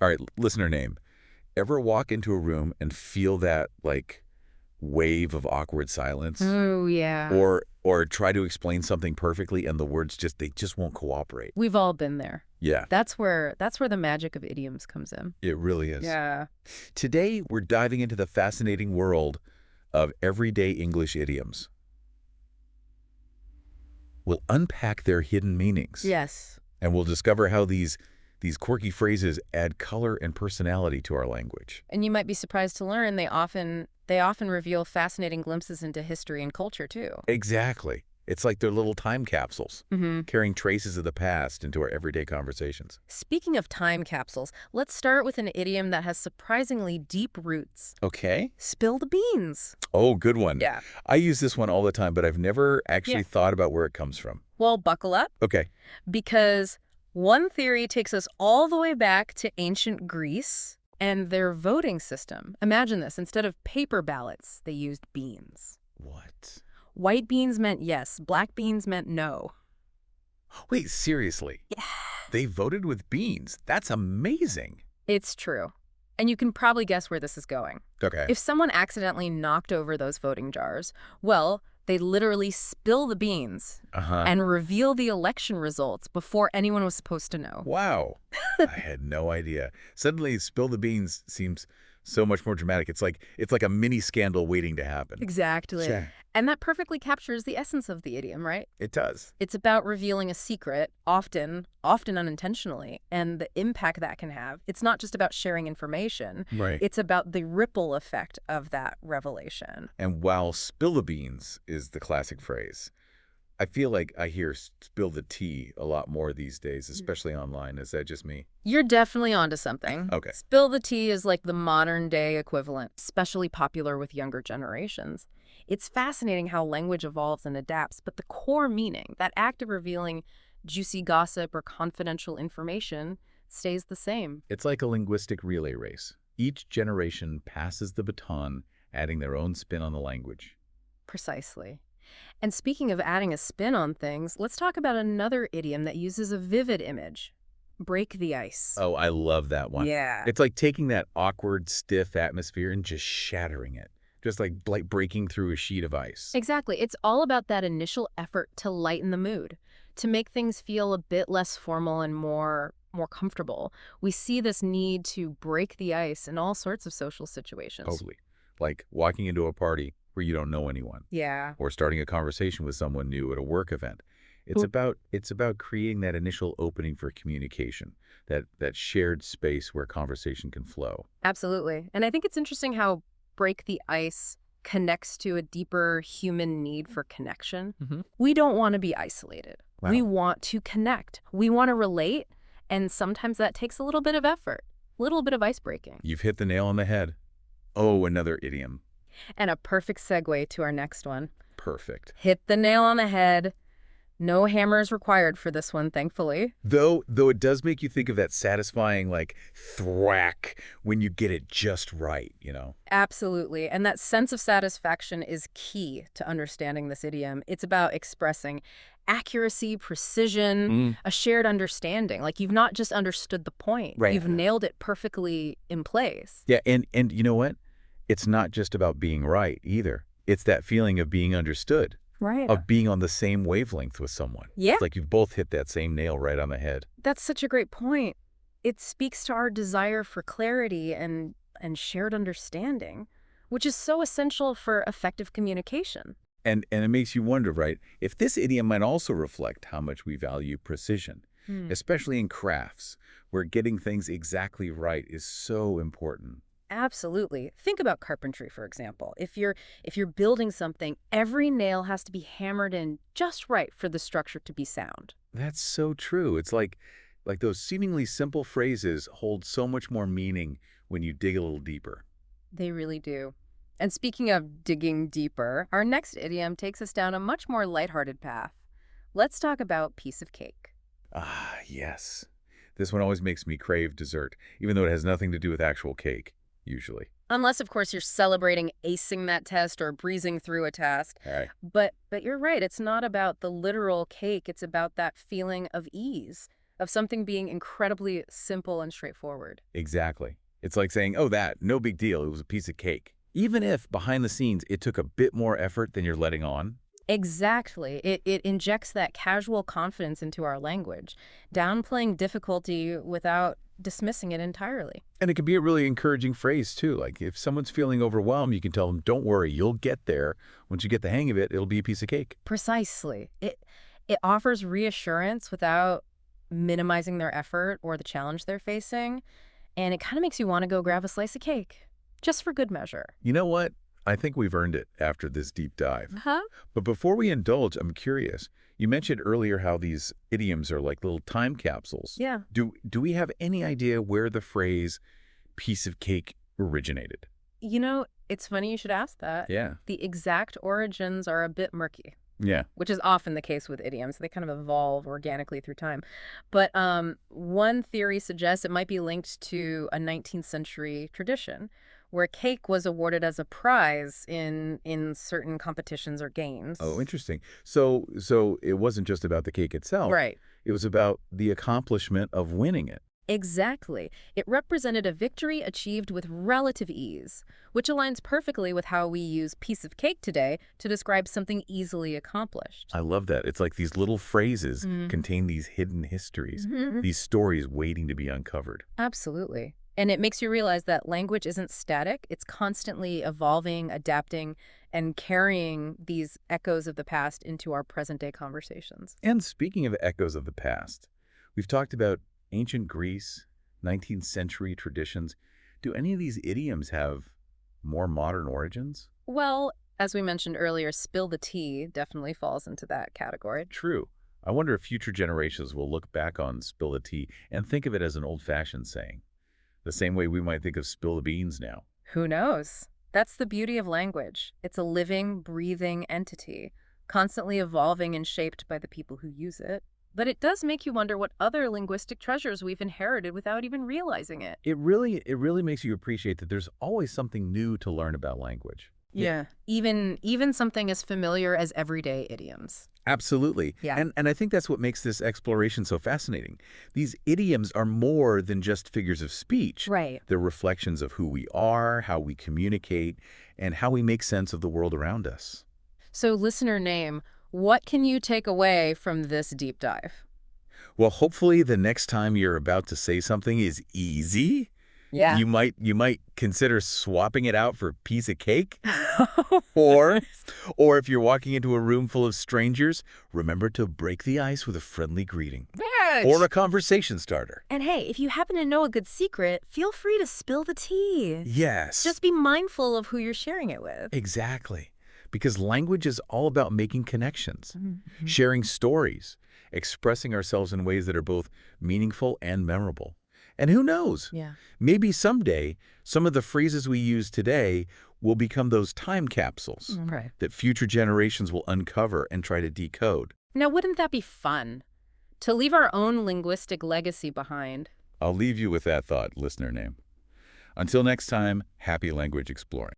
All right, listener name. Ever walk into a room and feel that, like, wave of awkward silence? Oh, yeah. Or try to explain something perfectly and the words they just won't cooperate. We've all been there. Yeah, That's where the magic of idioms comes in. it really is. Yeah. Today, we're diving into the fascinating world of everyday English idioms. We'll unpack their hidden meanings, Yes. and we'll discover how these quirky phrases add color and personality to our language. And you might be surprised to learn they often reveal fascinating glimpses into history and culture too. Exactly. It's like they're little time capsules, Mm-hmm. carrying traces of the past into our everyday conversations. Speaking of time capsules, let's start with an idiom that has surprisingly deep roots. Okay. Spill the beans. Oh, good one. Yeah. I use this one all the time, but I've never actually Yeah. thought about where it comes from. Well, buckle up, Okay. because one theory takes us all the way back to ancient Greece and their voting system. Imagine this. Instead of paper ballots, they used beans. What? White beans meant yes. Black beans meant no. Wait, seriously? Yeah. They voted with beans. That's amazing. It's true. And you can probably guess where this is going. Okay. If someone accidentally knocked over those voting jars, well, they literally spill the beans Uh-huh. and reveal the election results before anyone was supposed to know. Wow. I had no idea. Suddenly, spill the beans seems so much more dramatic. It's like a mini scandal waiting to happen. Exactly. Sure. And that perfectly captures the essence of the idiom, right? It does. It's about revealing a secret, often unintentionally, and the impact that can have. It's not just about sharing information. Right. It's about the ripple effect of that revelation. And while spill the beans is the classic phrase, I feel like I hear spill the tea a lot more these days, especially online. Is that just me? You're definitely onto something. Okay. Spill the tea is like the modern day equivalent, especially popular with younger generations. It's fascinating how language evolves and adapts, but the core meaning, that act of revealing juicy gossip or confidential information, stays the same. It's like a linguistic relay race. Each generation passes the baton, adding their own spin on the language. Precisely. And speaking of adding a spin on things, let's talk about another idiom that uses a vivid image. Break the ice. Oh, I love that one. Yeah. It's like taking that awkward, stiff atmosphere and just shattering it. Just like breaking through a sheet of ice. Exactly. It's all about that initial effort to lighten the mood, to make things feel a bit less formal and more comfortable. We see this need to break the ice in all sorts of social situations. Totally. Like walking into a party where you don't know anyone, Yeah. or starting a conversation with someone new at a work event. It's about creating that initial opening for communication, that shared space where conversation can flow. Absolutely. And I think it's interesting how break the ice connects to a deeper human need for connection. Mm-hmm. We don't want to be isolated. Wow. We want to connect. We want to relate. And sometimes that takes a little bit of effort, a little bit of ice breaking. You've hit the nail on the head. Oh, another idiom. And a perfect segue to our next one. Perfect. Hit the nail on the head. No hammers required for this one, thankfully. Though it does make you think of that satisfying, like, thwack when you get it just right, you know? Absolutely. And that sense of satisfaction is key to understanding this idiom. It's about expressing accuracy, precision, a shared understanding. Like you've not just understood the point. Right. You've nailed it perfectly in place. Yeah, and you know what? It's not just about being right either. It's that feeling of being understood, Right. of being on the same wavelength with someone. Yeah. It's like you've both hit that same nail right on the head. That's such a great point. It speaks to our desire for clarity and shared understanding, which is so essential for effective communication. And it makes you wonder, right, if this idiom might also reflect how much we value precision, especially in crafts, where getting things exactly right is so important. Absolutely. Think about carpentry, for example. If you're building something, every nail has to be hammered in just right for the structure to be sound. That's so true. It's like those seemingly simple phrases hold so much more meaning when you dig a little deeper. They really do. And speaking of digging deeper, our next idiom takes us down a much more lighthearted path. Let's talk about piece of cake. Ah, yes. This one always makes me crave dessert, even though it has nothing to do with actual cake, usually. Unless, of course, you're celebrating acing that test or breezing through a task. All right. But you're right. It's not about the literal cake. It's about that feeling of ease, of something being incredibly simple and straightforward. Exactly. It's like saying, oh, that, no big deal, it was a piece of cake. Even if, behind the scenes, it took a bit more effort than you're letting on. Exactly. It injects that casual confidence into our language, downplaying difficulty without dismissing it entirely. And it can be a really encouraging phrase, too. Like, if someone's feeling overwhelmed, you can tell them, don't worry, you'll get there. Once you get the hang of it, it'll be a piece of cake. Precisely. It offers reassurance without minimizing their effort or the challenge they're facing, and it kind of makes you want to go grab a slice of cake, just for good measure. You know what? I think we've earned it after this deep dive. Huh? But before we indulge, I'm curious. You mentioned earlier how these idioms are like little time capsules. Yeah. Do we have any idea where the phrase piece of cake originated? You know, it's funny you should ask that. Yeah. The exact origins are a bit murky, Yeah. which is often the case with idioms. They kind of evolve organically through time. But one theory suggests it might be linked to a 19th century tradition where cake was awarded as a prize in certain competitions or games. Oh, interesting. So it wasn't just about the cake itself. Right. It was about the accomplishment of winning it. Exactly. It represented a victory achieved with relative ease, which aligns perfectly with how we use piece of cake today to describe something easily accomplished. I love that. It's like these little phrases Mm. contain these hidden histories, Mhm. these stories waiting to be uncovered. Absolutely. And it makes you realize that language isn't static. It's constantly evolving, adapting, and carrying these echoes of the past into our present-day conversations. And speaking of echoes of the past, we've talked about ancient Greece, 19th century traditions. Do any of these idioms have more modern origins? Well, as we mentioned earlier, spill the tea definitely falls into that category. True. I wonder if future generations will look back on spill the tea and think of it as an old-fashioned saying, the same way we might think of spill the beans now. Who knows? That's the beauty of language. It's a living, breathing entity, constantly evolving and shaped by the people who use it. But it does make you wonder what other linguistic treasures we've inherited without even realizing it. It really makes you appreciate that there's always something new to learn about language. Yeah. Even something as familiar as everyday idioms. Absolutely. Yeah. And I think that's what makes this exploration so fascinating. These idioms are more than just figures of speech. Right. They're reflections of who we are, how we communicate, and how we make sense of the world around us. So listener name, what can you take away from this deep dive? Well, hopefully the next time you're about to say something is easy. Yeah. You might consider swapping it out for a piece of cake. Or if you're walking into a room full of strangers, remember to break the ice with a friendly greeting. Or a conversation starter. And hey, if you happen to know a good secret, feel free to spill the tea. Yes. Just be mindful of who you're sharing it with. Exactly. Because language is all about making connections, Mm-hmm. sharing stories, expressing ourselves in ways that are both meaningful and memorable. And who knows? Yeah. Maybe someday, some of the phrases we use today will become those time capsules Right. that future generations will uncover and try to decode. Now, wouldn't that be fun? To leave our own linguistic legacy behind. I'll leave you with that thought, listener name. Until next time, happy language exploring.